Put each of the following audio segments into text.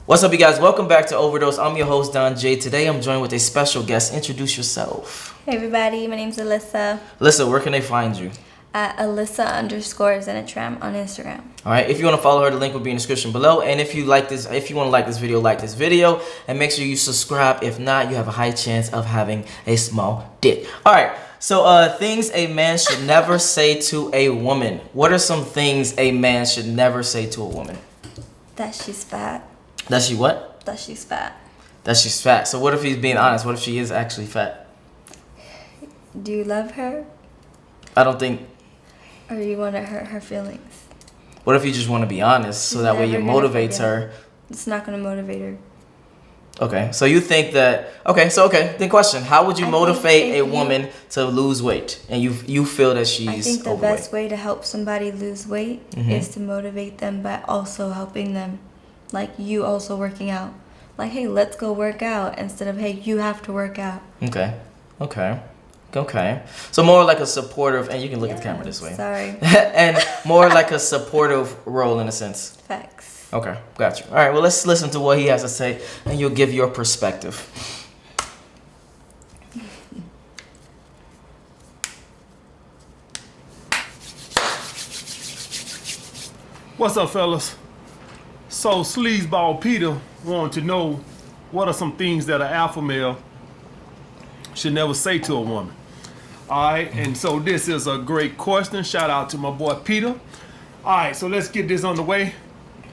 What's up, you guys? Welcome back to Overdose. I'm your host, Don Jaye. Today, I'm joined with a special guest. Introduce yourself. Hey, everybody. My name's Alyssa. Alyssa, where can they find you? At Alyssa_Zenitram on Instagram. All right. If you want to follow her, the link will be in the description below. And if you want to like this video, and make sure you subscribe. If not, you have a high chance of having a small dick. All right. So, things a man should never say to a woman. What are some things a man should never say to a woman? That she's fat. That she what? That she's fat. That she's fat. So what if he's being honest? What if she is actually fat? Do you love her? I don't think. Or you want to hurt her feelings? What if you just want to be honest so that way it motivates her? It's not going to motivate her. Okay. So you think that... Okay. Then question. How would you motivate a woman to lose weight? And you feel that she's overweight? I think the best way to help somebody lose weight is to motivate them by also helping them. Like you also working out. Like, hey, let's go work out instead of, hey, you have to work out. Okay. So more like a supportive, and you can look at the camera this way. Sorry. And more like a supportive role in a sense. Facts. Okay, got you. All right, well, let's listen to what he has to say, and you'll give your perspective. What's up, fellas? So Sleazeball Peter wanted to know what are some things that an alpha male should never say to a woman. Alright, and so this is a great question. Shout out to my boy Peter. Alright, so let's get this on the way.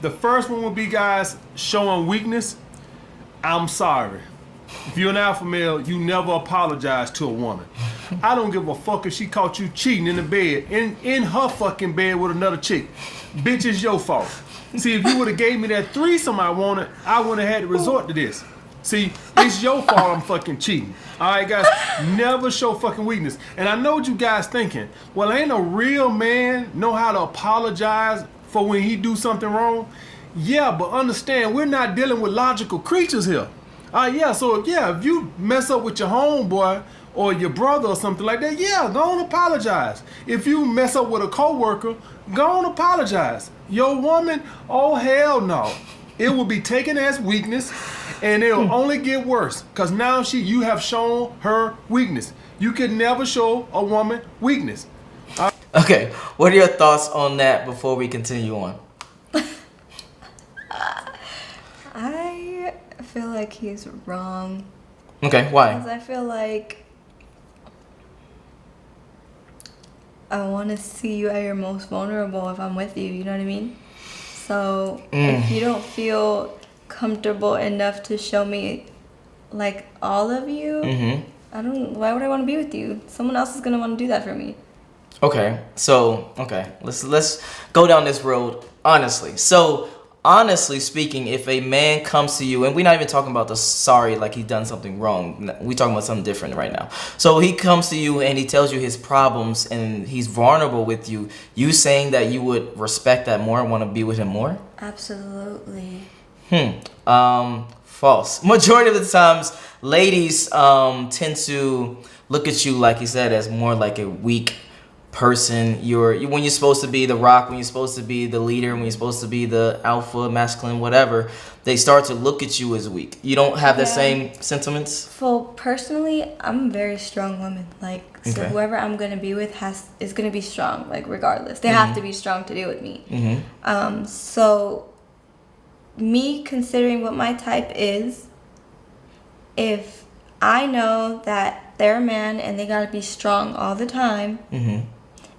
The first one would be, guys, showing weakness. I'm sorry. If you're an alpha male, you never apologize to a woman. I don't give a fuck if she caught you cheating in the bed, in her fucking bed with another chick. Bitch, it's your fault. See, if you would have gave me that threesome I wanted, I wouldn't have had to resort to this. See, it's your fault I'm fucking cheating. All right, guys, never show fucking weakness. And I know what you guys thinking. Well, ain't a real man know how to apologize for when he do something wrong? Yeah, but understand, we're not dealing with logical creatures here. So if you mess up with your homeboy or your brother or something like that, yeah, go on apologize. If you mess up with a coworker, go on apologize. Your woman, oh hell no. It will be taken as weakness and it'll only get worse because now you have shown her weakness. You can never show a woman weakness. Okay, what are your thoughts on that before we continue on? I feel like he's wrong. Okay, why? Because I feel like I want to see you at your most vulnerable if I'm with you, you know what I mean? So if you don't feel comfortable enough to show me like all of you, why would I want to be with you? Someone else is going to want to do that for me. Okay, let's go down this road honestly. So honestly speaking, if a man comes to you, and we're not even talking about the sorry, like he's done something wrong. We're talking about something different right now. So he comes to you and he tells you his problems and he's vulnerable with you. You saying that you would respect that more and want to be with him more? Absolutely. False. Majority of the times, ladies tend to look at you, like he said, as more like a weak person. When you're supposed to be the rock, when you're supposed to be the leader, when you're supposed to be the alpha, masculine, whatever, they start to look at you as weak. You don't have the same sentiments? Well, personally, I'm a very strong woman. So whoever I'm gonna be with is gonna be strong, like regardless. They have to be strong to deal with me. So me considering what my type is, if I know that they're a man and they gotta be strong all the time,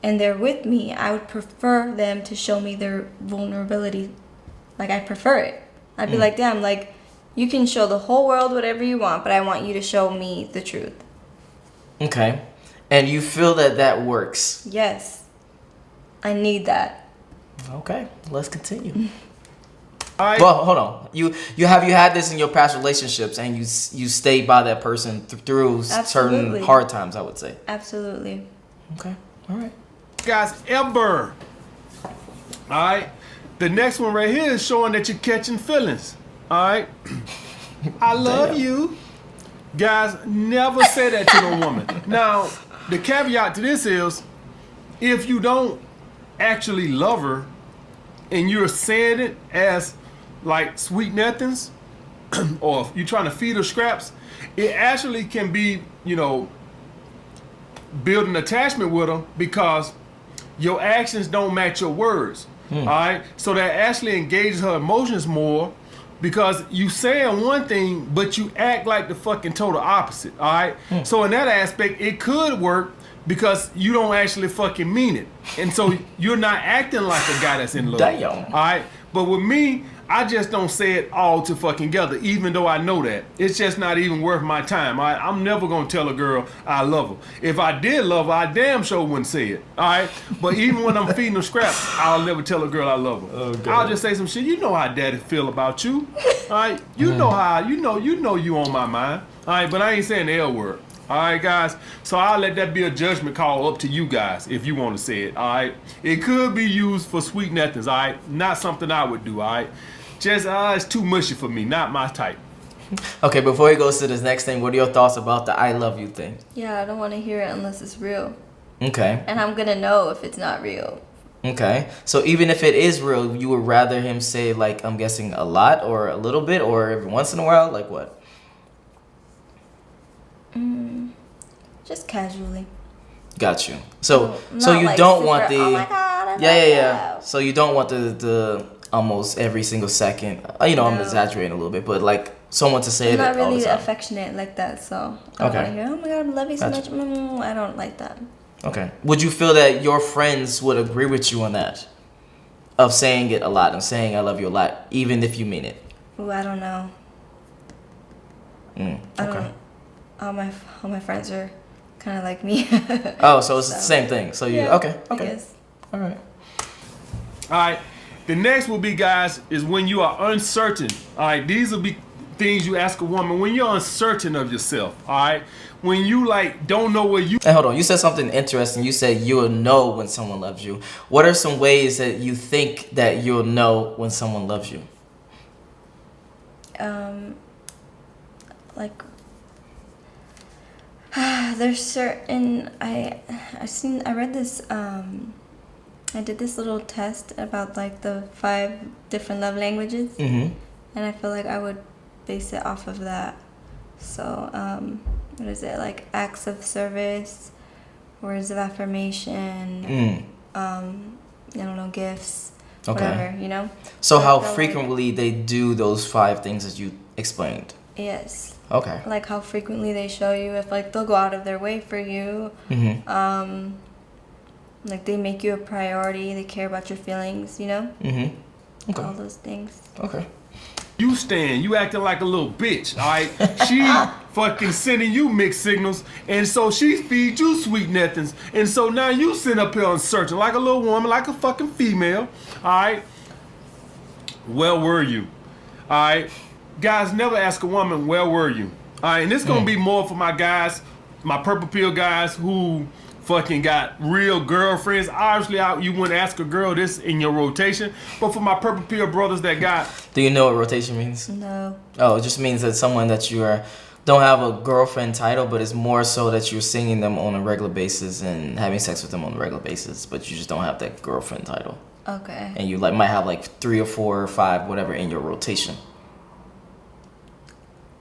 and they're with me, I would prefer them to show me their vulnerability. Like, I prefer it. I'd be like, damn, like, you can show the whole world whatever you want, but I want you to show me the truth. Okay. And you feel that works? Yes. I need that. Okay. Let's continue. Well, hold on. You had this in your past relationships, and you stayed by that person through certain hard times, I would say. Absolutely. Okay. All right. Guys, ever. Alright? The next one right here is showing that you're catching feelings. Alright? I love you. Guys, never say that to the woman. Now, the caveat to this is, if you don't actually love her and you're saying it as like sweet nothings, or if you're trying to feed her scraps, it actually can be, you know, building attachment with her because your actions don't match your words. All right, so that actually engages her emotions more because you saying one thing but you act like the fucking total opposite. All right, so in that aspect it could work because you don't actually fucking mean it, and so you're not acting like a guy that's in love. Damn. All right, but with me, I just don't say it all to fucking together, even though I know that. It's just not even worth my time. All right? I'm never going to tell a girl I love her. If I did love her, I damn sure wouldn't say it. All right? But even when I'm feeding her scraps, I'll never tell a girl I love her. Okay. I'll just say some shit. You know how daddy feel about you. All right? You know how, you know you on my mind. All right? But I ain't saying the L word. All right, guys? So I'll let that be a judgment call up to you guys if you want to say it. All right? It could be used for sweet nothings. All right? Not something I would do. All right? Just, it's too mushy for me. Not my type. Okay, before he goes to this next thing, what are your thoughts about the I love you thing? Yeah, I don't want to hear it unless it's real. Okay. And I'm going to know if it's not real. Okay. So even if it is real, you would rather him say, like, I'm guessing a lot or a little bit or every once in a while? Like what? Just casually. Got you. So Not you like don't super, want the... oh my God, I Yeah. love So you don't want the almost every single second. You know, I'm No. exaggerating a little bit, but like someone to say I'm it not all really the time. affectionate like that, so I don't Okay. want to hear, oh my God, I love you so Gotcha. much. I don't like that. Okay. Would you feel that your friends would agree with you on that? Of saying it a lot and saying I love you a lot, even if you mean it? Ooh, I don't know. I Okay. don't. All my friends are kind of like me. Oh, so it's the So, same thing. So you yeah, okay? I Okay. guess. All right. All right. The next will be, guys, is when you are uncertain. All right. These will be things you ask a woman when you're uncertain of yourself. All right. When you like don't know where you. Hey, hold on. You said something interesting. You said you'll know when someone loves you. What are some ways that you think that you'll know when someone loves you? Like there's certain I read this I did this little test about like the 5 different love languages, Mm-hmm. and I feel like I would base it off of that. So what is it, like acts of service, words of affirmation, I don't know, gifts, Okay. whatever, you know. So I how feel like- frequently they do those 5 things that you explained? Yes. Okay. Like how frequently they show you, if like they'll go out of their way for you, Mm-hmm. like they make you a priority, they care about your feelings, you know, Mm-hmm. all Okay. those things. Okay. You stand, you acting like a little bitch, all right? She fucking sending you mixed signals, and so she feeds you sweet nothings, and so now you sit up here uncertain, like a little woman, like a fucking female, all right? Where were you? All right? Guys, never ask a woman, where were you? All right, and this gonna be more for my guys, my purple pill guys who fucking got real girlfriends. Obviously, you wouldn't ask a girl this in your rotation, but for my purple pill brothers that got Do you know what rotation means? No. Oh, it just means that someone that you don't have a girlfriend title, but it's more so that you're seeing them on a regular basis and having sex with them on a regular basis, but you just don't have that girlfriend title. Okay. And you like might have like 3 or 4 or 5, whatever, in your rotation.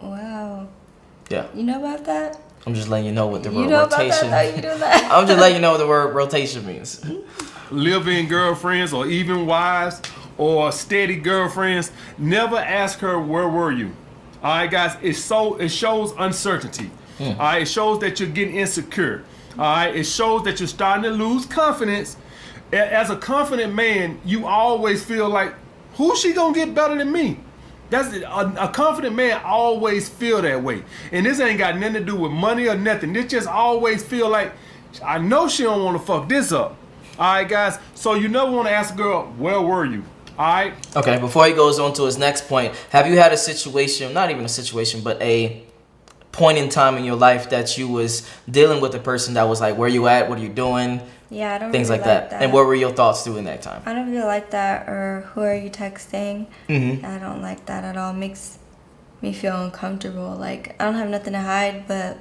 Wow. Yeah. You know about that? I'm just letting you know what the You word know about rotation. that? Though? You know that? I'm just letting you know what the word rotation means. live-in girlfriends or even wives or steady girlfriends, never ask her, where were you? All right, guys, it shows uncertainty. All right, it shows that you're getting insecure. All right, it shows that you're starting to lose confidence. As a confident man, you always feel like, who's she gonna get better than me? That's a confident man always feel that way. And this ain't got nothing to do with money or nothing. This just always feel like, I know she don't want to fuck this up. All right, guys. So you never want to ask a girl, where were you? All right. Okay, before he goes on to his next point, have you had a situation, not even a situation, but a point in time in your life that you was dealing with a person that was like, where you at? What are you doing? Yeah, I don't Things really like that. And what were your thoughts during that time? I don't really like that, or who are you texting? Mm-hmm. I don't like that at all. It makes me feel uncomfortable. Like, I don't have nothing to hide, but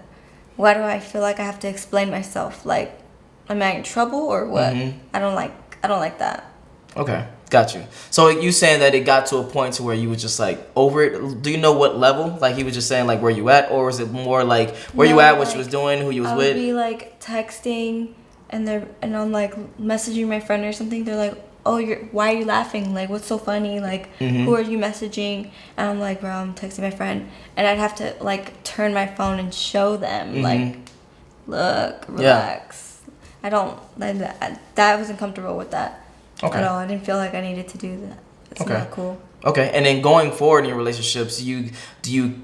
why do I feel like I have to explain myself? Like, am I in trouble or what? Mhm. I don't like that. Okay, Got you. So you saying that it got to a point to where you were just like over it? Do you know what level? Like he was just saying like where you at, or was it more like where you at, what you was doing, who you was with? I would be like texting, and I'm like messaging my friend or something. They're like, "Oh, why are you laughing? Like, what's so funny? Like, who are you messaging?" And I'm like, "Bro, I'm texting my friend," and I'd have to like turn my phone and show them like, "Look, relax." I don't like that. I wasn't comfortable with that. Okay. At all. I didn't feel like I needed to do that. It's not cool. Okay. And then going forward in your relationships, do you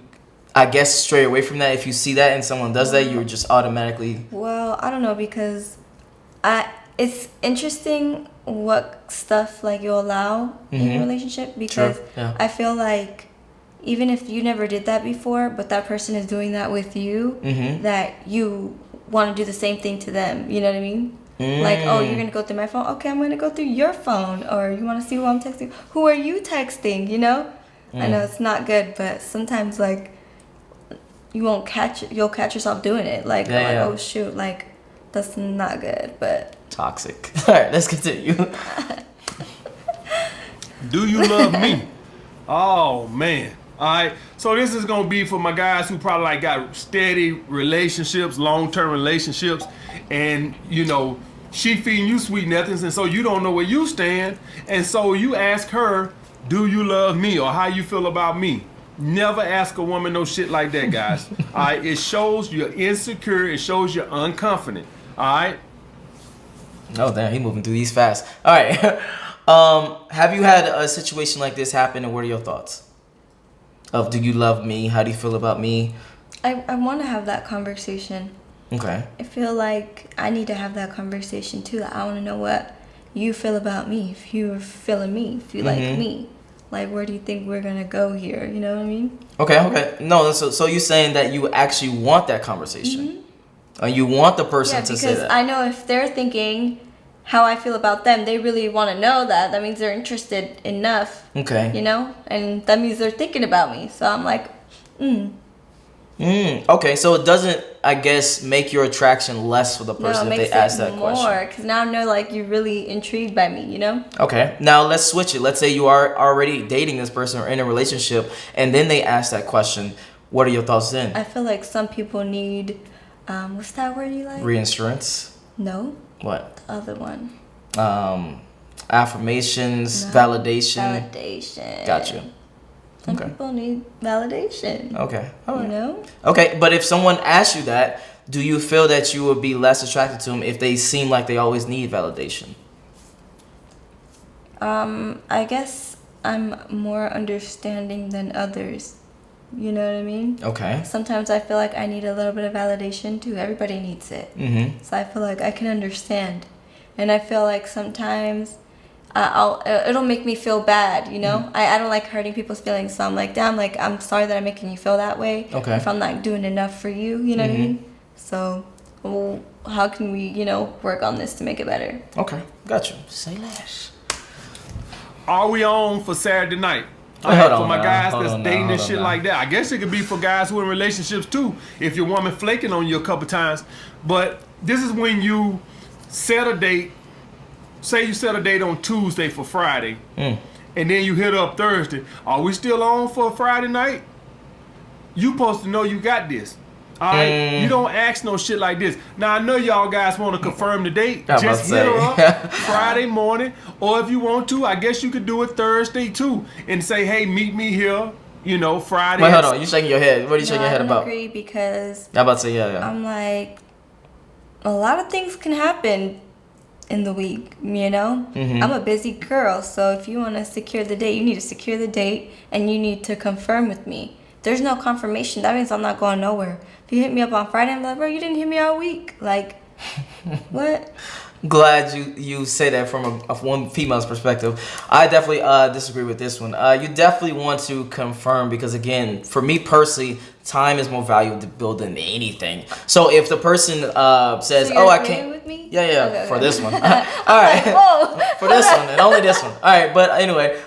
I guess stray away from that if you see that and someone does that, you're just automatically. Well, I don't know, because it's interesting what stuff like you allow in your relationship, because I feel like even if you never did that before, but that person is doing that with you, that you want to do the same thing to them. You know what I mean? Like, oh, you're gonna go through my phone. Okay, I'm gonna go through your phone. Or you want to see who I'm texting? Who are you texting? You know? I know it's not good, but sometimes like you'll catch yourself doing it. Like, oh shoot, like that's not good. But toxic. All right, let's continue. Do you love me? Oh man. All right. So this is gonna be for my guys who probably like got steady relationships, long-term relationships, and you know she feeding you sweet nothings, and so you don't know where you stand, and so you ask her, "Do you love me?" or "How you feel about me?" Never ask a woman no shit like that, guys. All right. It shows you're insecure. It shows you're unconfident. All right. Oh damn, he moving through these fast. All right. Have you had a situation like this happen, and what are your thoughts? Of do you love me? How do you feel about me? I want to have that conversation. Okay. I feel like I need to have that conversation too. I want to know what you feel about me. If you're feeling me, if you like me, like where do you think we're gonna go here? You know what I mean? Okay. No, so you saying that you actually want that conversation? You want the person to say that? Yeah, because I know if they're thinking how I feel about them, they really want to know that. That means they're interested enough. Okay. You know? And that means they're thinking about me. So I'm like, Okay, so it doesn't, I guess, make your attraction less for the person if they ask that question. More, because now I know like you're really intrigued by me, you know? Okay, now let's switch it. Let's say you are already dating this person or in a relationship, and then they ask that question. What are your thoughts then? I feel like some people need, what's that word you like? Reassurance? No. What? The other one. Affirmations, validation. Got you. Some people need validation. Okay. All right. You know? Okay, but if someone asks you that, do you feel that you would be less attracted to them if they seem like they always need validation? I guess I'm more understanding than others. You know what I mean? Okay. Sometimes I feel like I need a little bit of validation too. Everybody needs it. So I feel like I can understand. And I feel like sometimes it'll make me feel bad, you know? I don't like hurting people's feelings. So I'm like, damn, like, I'm sorry that I'm making you feel that way. Okay. If I'm not doing enough for you, you know what I mean? So, how can we, you know, work on this to make it better? Okay. Got you. Say less. Are we on for Saturday night? For my guys that's dating and shit like that. I guess it could be for guys who are in relationships too, if your woman flaking on you a couple times. But this is when you set a date. Say you set a date on Tuesday for Friday, and then you hit up Thursday. Are we still on for Friday night? You supposed to know you got this. All right? You don't ask no shit like this. Now, I know y'all guys want to confirm the date. Just hit her up Friday morning. Or if you want to, I guess you could do it Thursday too. And say, hey, meet me here, you know, Friday. Wait, hold on. You shaking your head. What are you shaking your head about? I don't agree because I'm about to say, yeah. I'm like, a lot of things can happen in the week, you know? I'm a busy girl. So if you want to secure the date, you need to secure the date. And you need to confirm with me. There's no confirmation. That means I'm not going nowhere. If you hit me up on Friday, I'm like, bro, you didn't hit me all week. Like, what? Glad you say that from a one female's perspective. I definitely disagree with this one. You definitely want to confirm because, again, for me personally, time is more valuable than anything. So if the person says, so you're I can't. With me? Yeah, okay, for okay. this one. All right. For this one and only this one. All right, but anyway,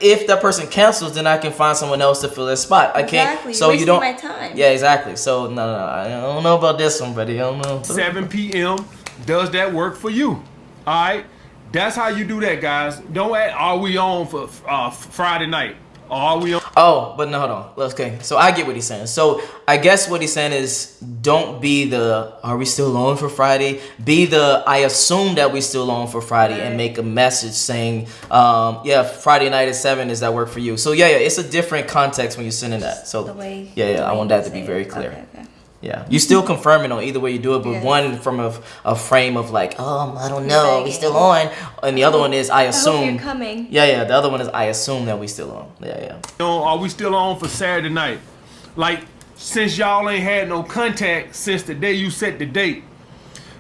if that person cancels, then I can find someone else to fill their spot. I can't. So you're you don't. My time. Yeah, exactly. So no, I don't know about this one, buddy. I don't know. 7 p.m. Does that work for you? All right. That's how you do that, guys. Don't ask, are we on for Friday night? Or are we on? Oh, but no, hold on. Okay, so I get what he's saying. So I guess what he's saying is, don't be the, are we still on for Friday? Be the, I assume that we still on for Friday, and make a message saying, yeah, Friday night at 7, does that work for you? So yeah, it's a different context when you're sending that. So I want that to be very clear. Okay. Yeah, you still confirming on either way you do it, but one from a frame of like, I don't know, we still on, and the other one is I assume. I hope you're coming. Yeah, the other one is I assume that we still on. Yeah. Are we still on for Saturday night? Like, since y'all ain't had no contact since the day you set the date,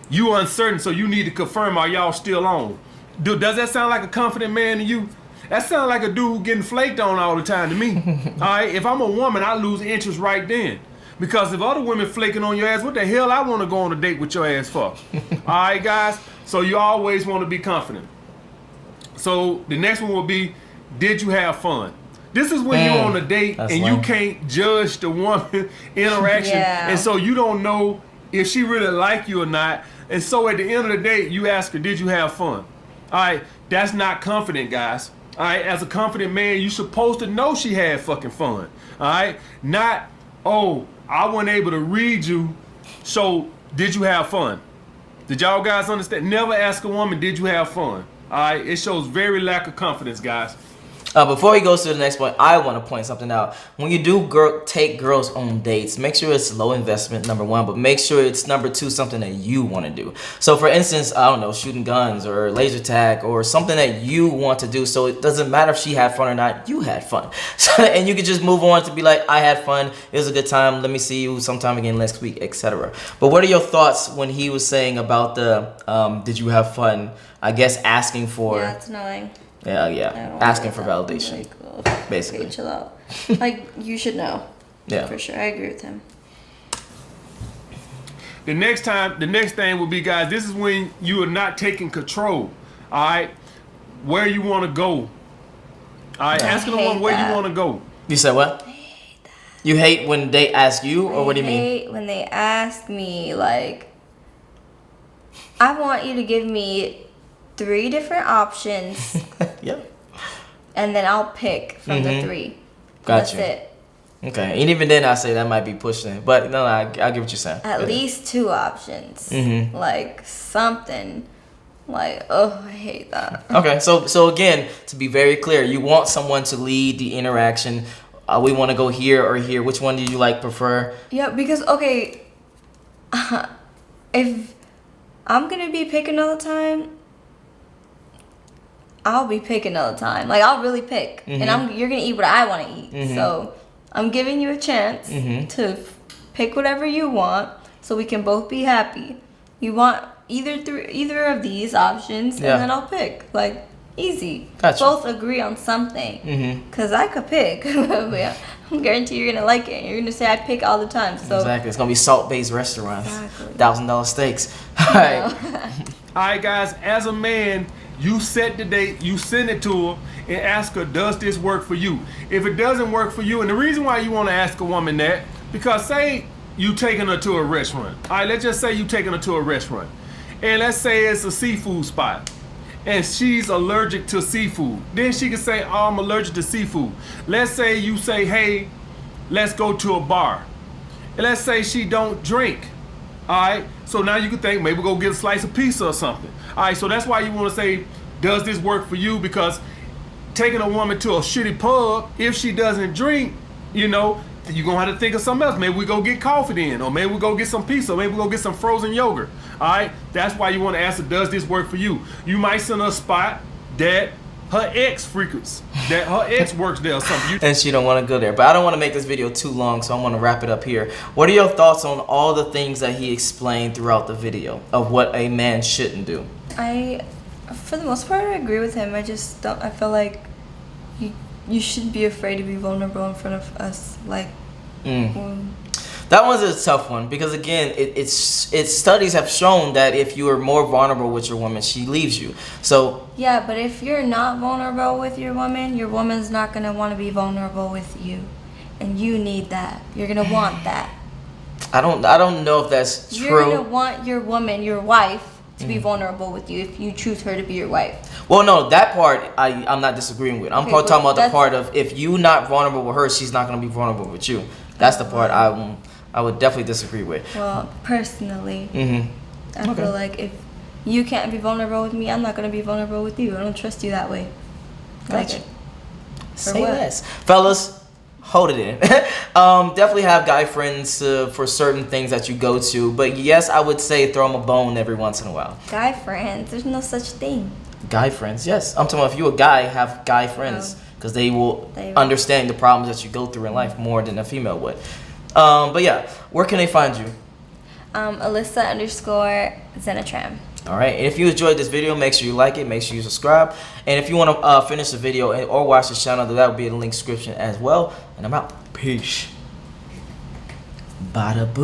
you uncertain, so you need to confirm, are y'all still on? Does that sound like a confident man to you? That sounds like a dude getting flaked on all the time to me. All right, if I'm a woman, I lose interest right then. Because if other women flaking on your ass, what the hell I want to go on a date with your ass for? All right, guys? So you always want to be confident. So the next one will be, did you have fun? This is when you're on a date and you can't judge the woman interaction. And so you don't know if she really like you or not. And so at the end of the day, you ask her, did you have fun? All right, that's not confident, guys. All right, as a confident man, you're supposed to know she had fucking fun. All right, not, I wasn't able to read you, so did you have fun? Did y'all guys understand? Never ask a woman, did you have fun? All right, it shows very lack of confidence, guys. Before he goes to the next point, I want to point something out. When you do take girls on dates, make sure it's low investment, number one, but make sure it's number two, something that you want to do. So for instance, I don't know, shooting guns or laser tag or something that you want to do. So it doesn't matter if she had fun or not, you had fun. So, and you can just move on to be like, I had fun, it was a good time, let me see you sometime again next week, etc. But what are your thoughts when he was saying about the, did you have fun? I guess asking for... Yeah, it's annoying. Yeah. Asking for validation, like, basically. Okay, chill out. Like, you should know. Yeah. For sure. I agree with him. The next thing will be, guys, this is when you are not taking control. All right? Where you want to go. All right? Asking the one where you want to go. You said what? I hate that. You hate when they ask you, or what do you mean? I hate when they ask me, like, I want you to give me 3 different options. Yep. And then I'll pick from the 3. Gotcha. That's it. Okay. And even then, I say that might be pushing it. But no, I get what you're saying. At least 2 options. Like something. Like, I hate that. Okay. So again, to be very clear, you want someone to lead the interaction. We want to go here or here. Which one do you prefer? Yeah, because if I'm gonna be picking all the time, I'll be picking all the time. Like, I'll really pick. And you're going to eat what I want to eat. So, I'm giving you a chance to pick whatever you want so we can both be happy. You want either of these options, and then I'll pick. Like, easy. Gotcha. Both agree on something. Because I could pick. I'm guarantee you're going to like it. You're going to say I pick all the time. So exactly. It's going to be salt-based restaurants. Exactly. $1,000 steaks. All right. All right, guys. As a man, you set the date, you send it to her, and ask her, does this work for you? If it doesn't work for you, and the reason why you want to ask a woman that, because say you taking her to a restaurant. All right, let's just say you taking her to a restaurant. And let's say it's a seafood spot. And she's allergic to seafood. Then she can say, I'm allergic to seafood. Let's say you say, hey, let's go to a bar. And let's say she don't drink. All right, so now you can think maybe go get a slice of pizza or something. All right, so that's why you want to say, does this work for you? Because taking a woman to a shitty pub, if she doesn't drink, you're going to have to think of something else. Maybe we go get coffee then, or maybe we go get some pizza, or maybe we go get some frozen yogurt. All right, that's why you want to ask her, does this work for you? You might send her a spot that her ex frequents, that her ex works there or something. And she don't want to go there. But I don't want to make this video too long, so I want to wrap it up here. What are your thoughts on all the things that he explained throughout the video of what a man shouldn't do? For the most part, I agree with him. I just don't. I feel like you shouldn't be afraid to be vulnerable in front of us. Like, that one's a tough one because again, it's studies have shown that if you are more vulnerable with your woman, she leaves you. So yeah, but if you're not vulnerable with your woman's not gonna want to be vulnerable with you, and you need that. You're gonna want that. I don't know if that's true. You're gonna want your woman, your wife, to be vulnerable with you if you choose her to be your wife. Well, no, that part I'm not disagreeing with. I'm Okay, talking about the that's- part of if you not vulnerable with her, she's not gonna be vulnerable with you. That's the part I would definitely disagree with. Well, personally, Mm-hmm. I feel like if you can't be vulnerable with me, I'm not gonna be vulnerable with you. I don't trust you that way. Gotcha. Say what? less, fellas. Hold it in. Definitely have guy friends for certain things that you go to, but yes, I would say throw them a bone every once in a while. Guy friends, there's no such thing. Guy friends, yes. I'm talking about if you a guy, have guy friends because they will understand the problems that you go through in life more than a female would. But yeah, where can they find you? Alyssa_Zenatram. All right, and if you enjoyed this video, make sure you like it, make sure you subscribe, and if you want to finish the video or watch the channel, that will be in the link description as well. And I'm out. Peace. Bada boo.